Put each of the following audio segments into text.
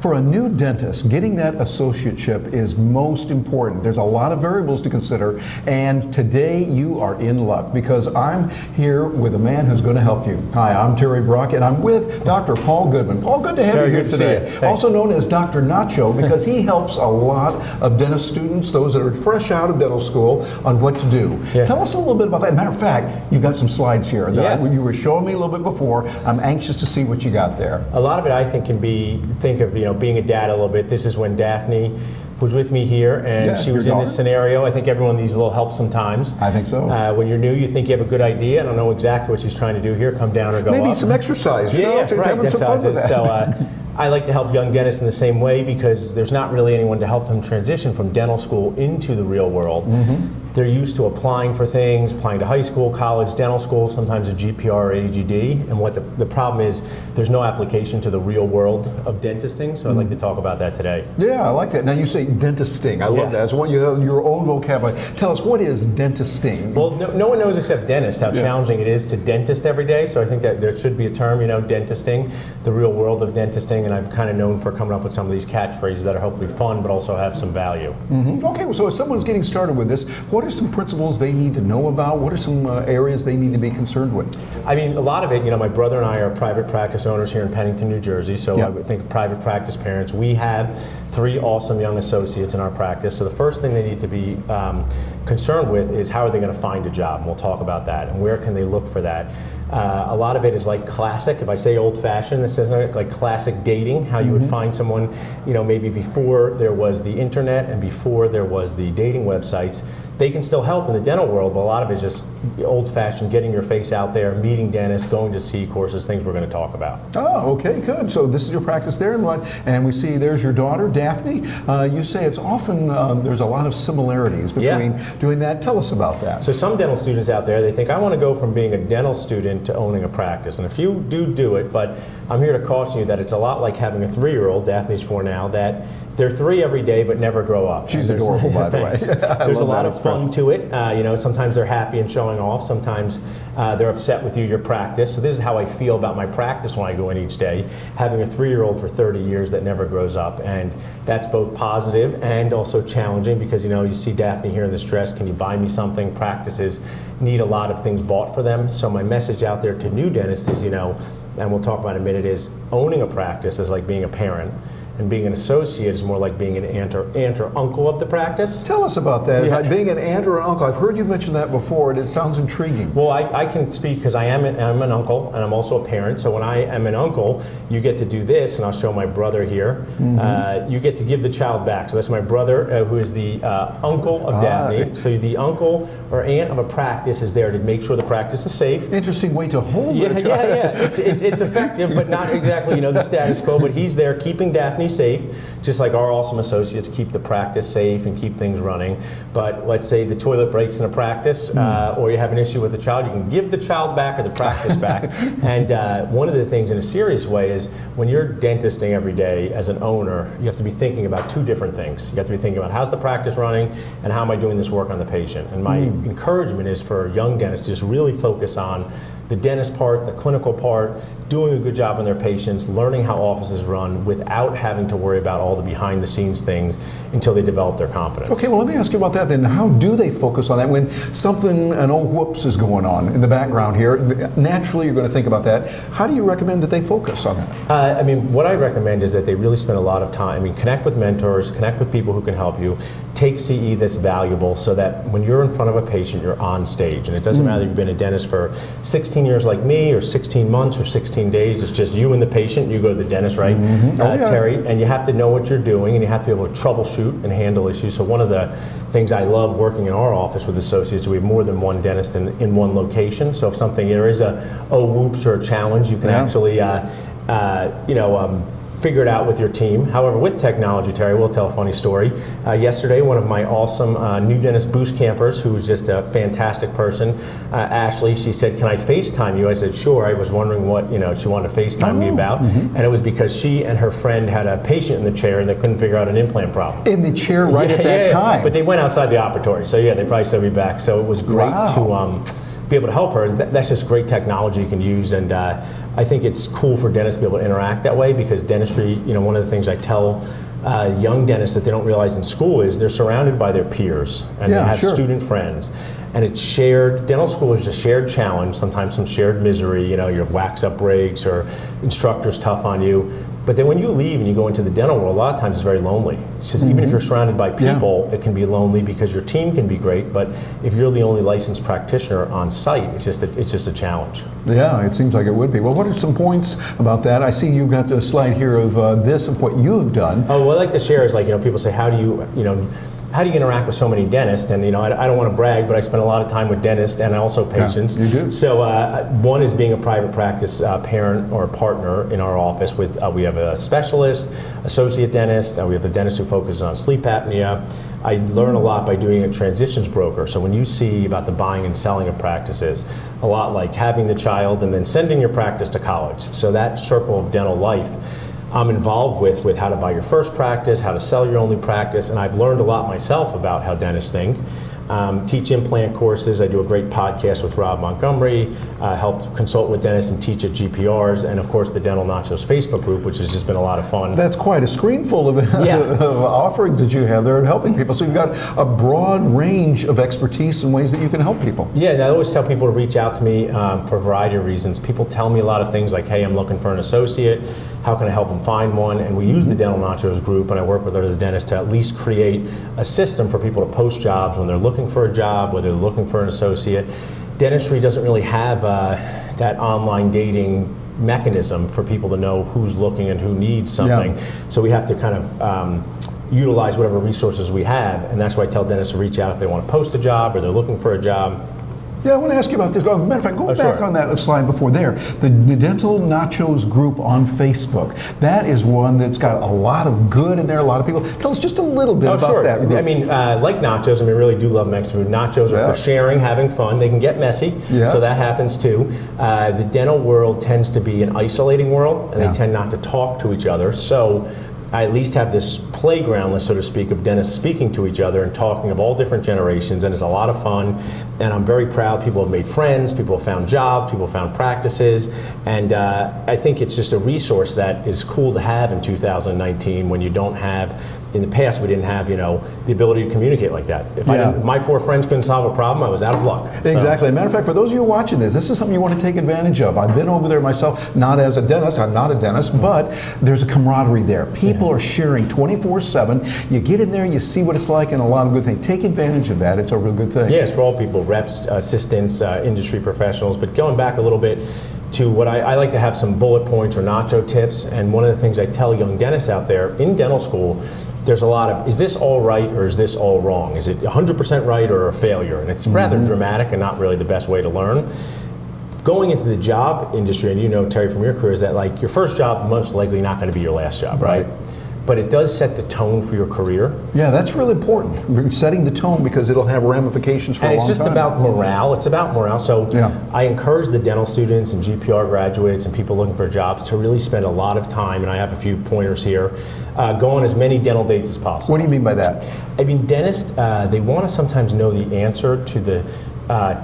For a new dentist, getting that associateship is most important. There's a lot of variables to consider, and today you are in luck because I'm here with a man who's going to help you. Hi, I'm Terry Brock, and I'm with Dr. Paul Goodman. Paul, good to have you here today. Also known as Dr. Nacho because he helps a lot of dentist students, those that are fresh out of dental school, on what to do. Yeah. Tell us a little bit about that. Matter of fact, you've got some slides here that you were showing me a little bit before. I'm anxious to see what you got there. A lot of it, I think, can be, think of, being a dad a little bit. This is when Daphne was with me here, and she was in this scenario. I think everyone needs a little help sometimes. I think so. When you're new, you think you have a good idea. I don't know exactly what she's trying to do here. Come down or go Maybe up. some exercise. Having some fun with that. So I like to help young dentists in the same way because there's not really anyone to help them transition from dental school into the real world. They're used to applying for things, applying to high school, college, dental school, sometimes a GPR or AGD. And what the problem is, there's no application to the real world of dentisting. So I'd like to talk about that today. Yeah, I like that. Now you say dentisting. I love that. So you have your own vocabulary. Tell us, what is dentisting? Well, no one knows except dentists how challenging it is to dentist every day. So I think that there should be a term, dentisting, the real world of dentisting. And I'm kind of known for coming up with some of these catchphrases that are hopefully fun, but also have some value. Okay, well, so if someone's getting started with this, what are some principles they need to know about? What are some areas they need to be concerned with? I mean, a lot of it, my brother and I are private practice owners here in Pennington, New Jersey, so I would think private practice parents. We have 3 awesome young associates in our practice, so the first thing they need to be concerned with is how are they going to find a job, and we'll talk about that, and where can they look for that. A lot of it is like classic. If I say old-fashioned, this is like classic dating, how you would find someone, maybe before there was the internet and before there was the dating websites. They can still help in the dental world, but a lot of it is just old-fashioned, getting your face out there, meeting dentists, going to see courses, things we're going to talk about. Oh, okay, good. So this is your practice there, and we see there's your daughter, Daphne. You say it's often, there's a lot of similarities between doing that. Tell us about that. So some dental students out there, they think, I want to go from being a dental student to owning a practice. And if you do it, but I'm here to caution you that it's a lot like having a 3-year-old, Daphne's 4 now, that they're 3 every day but never grow up. She's adorable, by the way. There's a lot of fun to it. Sometimes they're happy and showing off. Sometimes they're upset with your practice. So this is how I feel about my practice when I go in each day, having a 3-year-old for 30 years that never grows up. And that's both positive and also challenging because, you see Daphne here in this dress, can you buy me something? Practices need a lot of things bought for them. So my message out there to new dentists is, and we'll talk about in a minute, is owning a practice is like being a parent. And being an associate is more like being an aunt or uncle of the practice. Tell us about that. It's like being an aunt or an uncle. I've heard you mention that before, and it sounds intriguing. Well, I can speak because I'm an uncle, and I'm also a parent. So when I am an uncle, you get to do this, and I'll show my brother here. You get to give the child back. So that's my brother, who is the uncle of Daphne. So the uncle or aunt of a practice is there to make sure the practice is safe. Interesting way to hold it. It's effective, but not exactly the status quo. But he's there keeping Daphne safe, just like our awesome associates keep the practice safe and keep things running. But let's say the toilet breaks in a practice, or you have an issue with the child, you can give the child back or the practice back. And one of the things in a serious way is when you're dentisting every day as an owner, you have to be thinking about 2 different things. You have to be thinking about how's the practice running and how am I doing this work on the patient. And my encouragement is for young dentists to just really focus on the dentist part, the clinical part, doing a good job on their patients, learning how offices run without having to worry about all the behind the scenes things until they develop their confidence. Okay, well let me ask you about that then. How do they focus on that when an old whoops is going on in the background here? Naturally you're going to think about that. How do you recommend that they focus on that? What I recommend is that they really spend a lot of time, connect with mentors, connect with people who can help you, take CE that's valuable so that when you're in front of a patient, you're on stage. And it doesn't matter if you've been a dentist for 16 years like me, or 16 months, or 16 days. It's just you and the patient. You go to the dentist, right, Terry? And you have to know what you're doing, and you have to be able to troubleshoot and handle issues. So one of the things I love working in our office with associates, we have more than one dentist in one location. So if there is a whoops or a challenge, you can actually, figure it out with your team. However, with technology, Terry, we'll tell a funny story. Yesterday, one of my awesome new dentist boost campers, who's just a fantastic person, Ashley, she said, "Can I FaceTime you?" I said, "Sure." I was wondering what she wanted to FaceTime me about, and it was because she and her friend had a patient in the chair and they couldn't figure out an implant problem. In the chair at that time? But they went outside the operatory, so they probably said me back. So it was great be able to help her. And that's just great technology you can use, and I think it's cool for dentists to be able to interact that way, because dentistry, one of the things I tell young dentists that they don't realize in school is they're surrounded by their peers, and they have student friends. And it's shared, dental school is a shared challenge, sometimes some shared misery, your wax up breaks or instructors tough on you. But then when you leave and you go into the dental world, a lot of times it's very lonely. It's just, even if you're surrounded by people, it can be lonely because your team can be great, but if you're the only licensed practitioner on site, it's just a challenge. Yeah, it seems like it would be. Well, what are some points about that? I see you've got the slide here of this, of what you've done. Oh, what I like to share is, people say, how do you interact with so many dentists? And I don't want to brag, but I spend a lot of time with dentists and also patients. Yeah, you do. So one is being a private practice parent or partner in our office. With we have a specialist, associate dentist. We have a dentist who focuses on sleep apnea. I learn a lot by doing a transitions broker. So when you see about the buying and selling of practices, a lot like having the child and then sending your practice to college. So that circle of dental life I'm involved with how to buy your first practice, how to sell your only practice, and I've learned a lot myself about how dentists think. Teach implant courses. I do a great podcast with Rob Montgomery, help consult with dentists and teach at GPRs, and of course the Dental Nachos Facebook group, which has just been a lot of fun. That's quite a screen full of, of offerings that you have there and helping people. So you've got a broad range of expertise and ways that you can help people. Yeah, and I always tell people to reach out to me for a variety of reasons. People tell me a lot of things like, hey, I'm looking for an associate. How can I help them find one? And we use the Dental Nachos group, and I work with other dentists to at least create a system for people to post jobs when they're looking for a job, whether they're looking for an associate. Dentistry doesn't really have that online dating mechanism for people to know who's looking and who needs something. Yeah. So we have to kind of utilize whatever resources we have, and that's why I tell dentists to reach out if they want to post a job or they're looking for a job. Yeah, I want to ask you about this. Matter of fact, go back on that slide before there. The Dental Nachos group on Facebook. That is one that's got a lot of good in there, a lot of people. Tell us just a little bit about that group. I mean, like nachos, we really do love Mexican food. Nachos are for sharing, having fun. They can get messy, so that happens too. The dental world tends to be an isolating world, and they tend not to talk to each other. So I at least have this playground, so to speak, of dentists speaking to each other and talking of all different generations, and it's a lot of fun. And I'm very proud. People have made friends, people have found jobs, people have found practices, and I think it's just a resource that is cool to have in 2019 when you don't have. In the past, we didn't have, the ability to communicate like that. If my 4 friends couldn't solve a problem, I was out of luck. Exactly. Matter of fact, for those of you watching this is something you want to take advantage of. I've been over there myself, not as a dentist. I'm not a dentist, but there's a camaraderie there. People are sharing 24/7. You get in there, you see what it's like, and a lot of good things. Take advantage of that. It's a real good thing. Yeah, it's for all people, reps, assistants, industry professionals. But going back a little bit to what I like to have some bullet points or nacho tips, and one of the things I tell young dentists out there in dental school, there's a lot of, is this all right or is this all wrong? Is it 100% right or a failure? And it's rather dramatic and not really the best way to learn. Going into the job industry, and Terry from your career, is that like your first job most likely not going to be your last job, right? But it does set the tone for your career. Yeah, that's really important. Setting the tone, because it'll have ramifications for a long time. And it's just about morale. It's about morale. So I encourage the dental students and GPR graduates and people looking for jobs to really spend a lot of time, and I have a few pointers here, go on as many dental dates as possible. What do you mean by that? I mean, dentists, they want to sometimes know the answer to the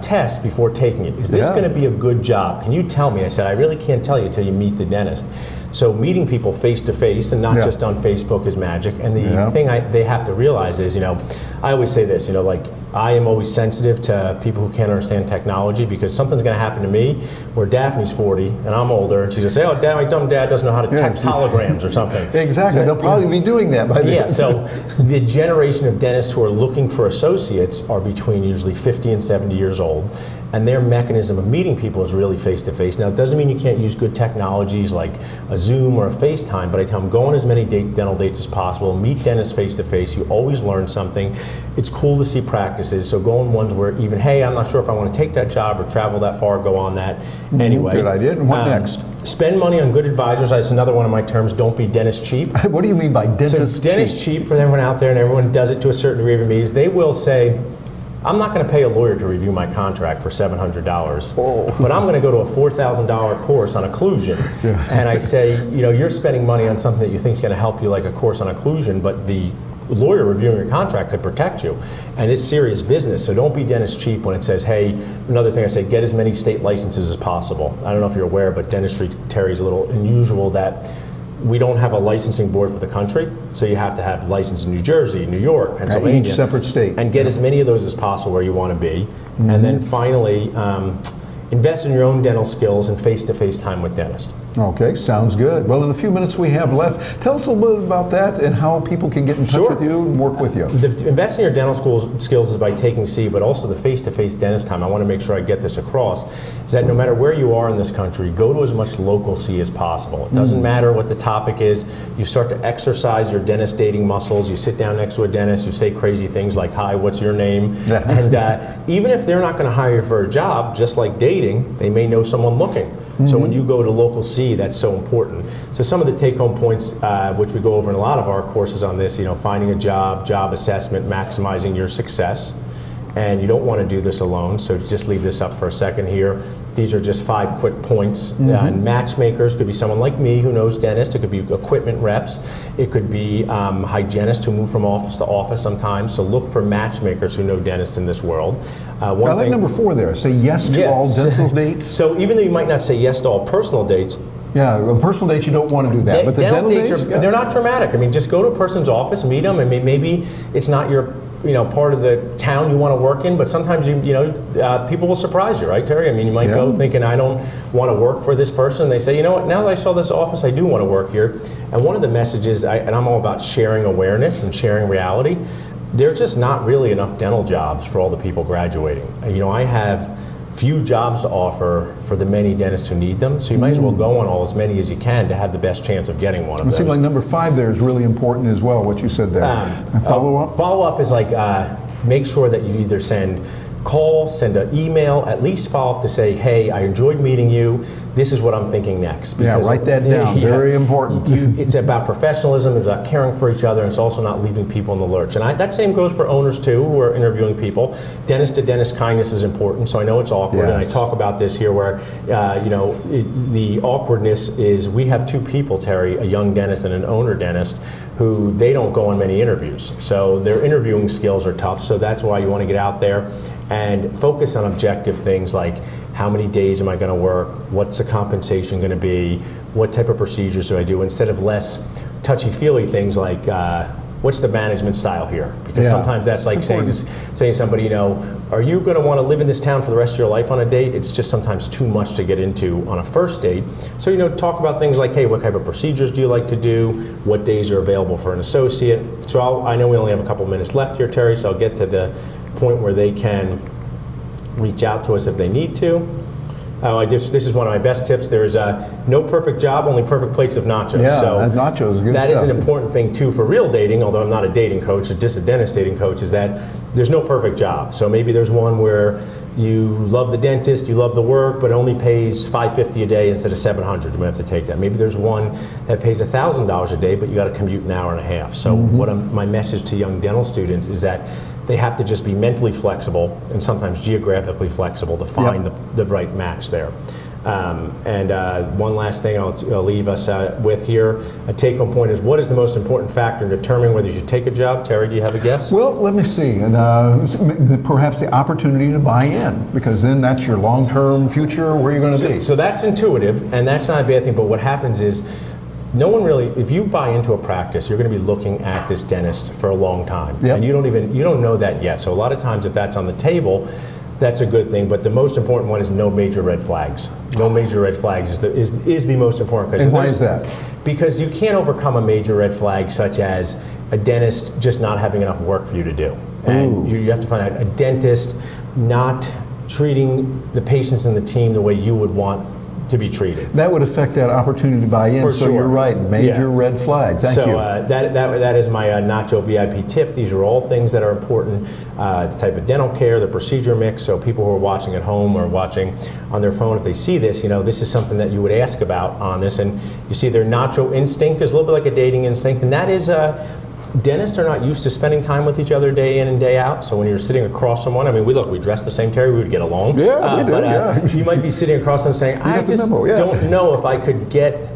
test before taking it. Is this going to be a good job? Can you tell me? I said, I really can't tell you until you meet the dentist. So meeting people face to face and not just on Facebook is magic. And the thing they have to realize is, I always say this, like I am always sensitive to people who can't understand technology, because something's going to happen to me where Daphne's 40 and I'm older, and she just say, oh, Dad, my dumb dad doesn't know how to text holograms or something. Exactly. They'll probably be doing that by then. Yeah, so the generation of dentists who are looking for associates are between usually 50 and 70 years old. And their mechanism of meeting people is really face-to-face. Now, it doesn't mean you can't use good technologies like a Zoom or a FaceTime, but I tell them go on as many dental dates as possible, meet dentists face-to-face. You always learn something. It's cool to see practices, so go on ones where even, hey, I'm not sure if I want to take that job or travel that far, go on that anyway. Good idea. And what next? Spend money on good advisors. That's another one of my terms. Don't be dentist cheap. What do you mean by dentist cheap? Dentist cheap, for everyone out there, and everyone does it to a certain degree of ease, they will say, I'm not going to pay a lawyer to review my contract for $700, but I'm going to go to a $4,000 course on occlusion. And I say, you're spending money on something that you think is going to help you, like a course on occlusion, but the lawyer reviewing your contract could protect you. And it's serious business, so don't be dentist cheap when it says, hey, another thing I say, get as many state licenses as possible. I don't know if you're aware, but dentistry, Terry, is a little unusual that we don't have a licensing board for the country, so you have to have license in New Jersey, New York, Pennsylvania. Each separate state. And get as many of those as possible where you want to be. And then finally, invest in your own dental skills and face-to-face time with dentists. Okay, sounds good. Well, in the few minutes we have left, tell us a little bit about that and how people can get in touch with you and work with you. Investing in your dental skills is by taking C, but also the face-to-face dentist time. I want to make sure I get this across, is that no matter where you are in this country, go to as much local C as possible. It doesn't matter what the topic is. You start to exercise your dentist dating muscles. You sit down next to a dentist, you say crazy things like, hi, what's your name? And even if they're not going to hire you for a job, just like dating, they may know someone looking. So when you go to local C, that's so important. So some of the take-home points, which we go over in a lot of our courses on this, finding a job assessment, maximizing your success. And you don't want to do this alone, so just leave this up for a second here. These are just 5 quick points. And matchmakers could be someone like me who knows dentists. It could be equipment reps. It could be hygienists who move from office to office sometimes. So look for matchmakers who know dentists in this world. I like number 4 there. Say yes to all dental dates. So even though you might not say yes to all personal dates, yeah, well, personal dates you don't want to do that, but the dental dates, they're not traumatic. I mean, just go to a person's office, meet them. I mean, maybe it's not your part of the town you want to work in, but sometimes people will surprise you, right, Terry? I mean, you might go thinking, I don't want to work for this person. And they say, you know what, now that I saw this office, I do want to work here. And one of the messages, and I'm all about sharing awareness and sharing reality, there's just not really enough dental jobs for all the people graduating. I have few jobs to offer for the many dentists who need them, so you might as well go on as many as you can to have the best chance of getting one of those. It seems like number 5 there is really important as well, what you said there. Follow-up? Follow-up is like, make sure that you either send an email, at least follow up to say, hey, I enjoyed meeting you. This is what I'm thinking next. Because write that down. Very important. It's about professionalism. It's about caring for each other. And it's also not leaving people in the lurch. And that same goes for owners too, who are interviewing people. Dentist to dentist kindness is important. So I know it's awkward, and I talk about this here, where the awkwardness is we have 2 people, Terry, a young dentist and an owner dentist, who they don't go on many interviews. So their interviewing skills are tough. So that's why you want to get out there and focus on objective things like, how many days am I going to work? What's the compensation going to be? What type of procedures do I do? Instead of less touchy-feely things like, what's the management style here? Because sometimes that's like saying to somebody, are you going to want to live in this town for the rest of your life on a date? It's just sometimes too much to get into on a first date. So, talk about things like, hey, what type of procedures do you like to do? What days are available for an associate? So I know we only have a couple minutes left here, Terry, so I'll get to the point where they can reach out to us if they need to. This is one of my best tips. There's no perfect job, only perfect plates of nachos. Yeah, so that nachos is good that stuff. is an important thing too for real dating, although I'm not a dating coach, just a dentist dating coach, is that there's no perfect job. So maybe there's one where you love the dentist, you love the work, but only pays $550 a day instead of $700. You might have to take that. Maybe there's one that pays $1,000 a day, but you got to commute an hour and a half. So my message to young dental students is that they have to just be mentally flexible and sometimes geographically flexible to find the right match there. One last thing I'll leave us with here, a take-home point is, what is the most important factor in determining whether you should take a job? Terry, do you have a guess? Well, let me see. And perhaps the opportunity to buy in, because then that's your long-term future, where you're going to be. So that's intuitive, and that's not a bad thing, but what happens is, no one really, if you buy into a practice, you're going to be looking at this dentist for a long time. And you don't know that yet. So a lot of times if that's on the table, that's a good thing, but the most important one is no major red flags. No major red flags is the most important. And why is that? Because you can't overcome a major red flag such as a dentist just not having enough work for you to do. And you have to find out a dentist not treating the patients and the team the way you would want to be treated. That would affect that opportunity to buy in. For so sure. You're right, major red flag. Thank you. So that is my Nacho VIP tip. These are all things that are important. The type of dental care, the procedure mix. So people who are watching at home or watching on their phone, if they see this, this is something that you would ask about on this. And you see their Nacho instinct is a little bit like a dating instinct, and that is dentists are not used to spending time with each other day in and day out. So when you're sitting across someone, I mean, we dress the same, Terry, we would get along. Yeah, we do, but you might be sitting across them saying, I just don't know if I could get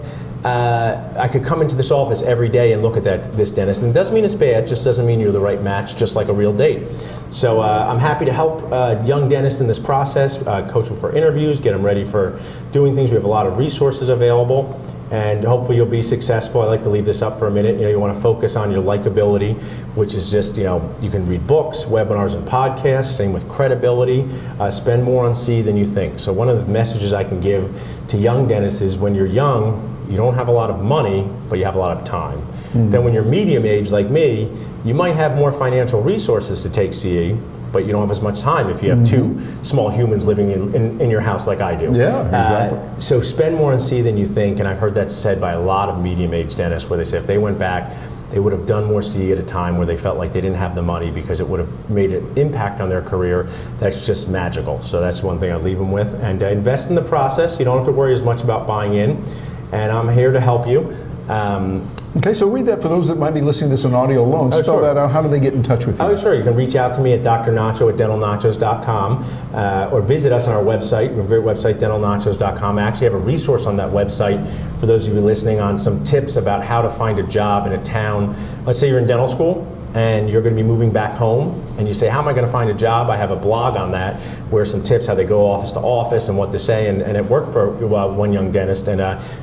I could come into this office every day and look at this dentist. And it doesn't mean it's bad, just doesn't mean you're the right match, just like a real date. So I'm happy to help young dentists in this process, coach them for interviews, get them ready for doing things. We have a lot of resources available, and hopefully you'll be successful. I like to leave this up for a minute. You want to focus on your likability, which is just, you can read books, webinars, and podcasts. Same with credibility. Spend more on C than you think. So one of the messages I can give to young dentists is when you're young, you don't have a lot of money, but you have a lot of time. Then when you're medium age like me, you might have more financial resources to take CE, but you don't have as much time if you have two small humans living in your house like I do. Yeah, exactly. So spend more on C than you think, and I've heard that said by a lot of medium age dentists where they say if they went back, they would have done more CE at a time where they felt like they didn't have the money because it would have made an impact on their career. That's just magical. So that's one thing I leave them with. And invest in the process. You don't have to worry as much about buying in. And I'm here to help you. Okay, so read that for those that might be listening to this on audio alone. Spell sure. that out. How do they get in touch with you? Oh, sure. You can reach out to me at drnacho@dentalnachos.com or visit us on our website. We have a great website, dentalnachos.com. I actually have a resource on that website for those of you listening on some tips about how to find a job in a town. Let's say you're in dental school and you're going to be moving back home and you say, how am I going to find a job? I have a blog on that where some tips, how they go office to office and what to say, and it worked for one young dentist, and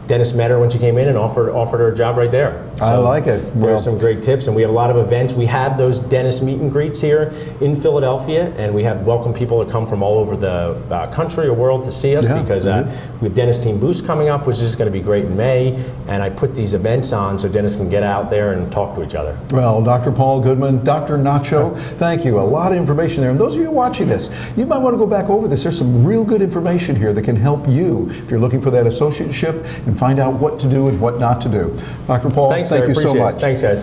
dentist met her when she came in and offered her a job right there. So I like it. There's some great tips, and we have a lot of events. We have those dentist meet and greets here in Philadelphia, and we have welcome people that come from all over the country or world to see us because we have Dentist Team Boost coming up, which is going to be great in May, and I put these events on so dentists can get out there and talk to each other. Well, Dr. Paul Goodman, Dr. Nacho, thank you. A lot of information there. And those of you watching this, you might want to go back over this. There's some real good information here that can help you if you're looking for that associateship and find out what to do and what not to do. Dr. Paul, Thanks, thank sir. you so Appreciate it. much. Thanks, guys.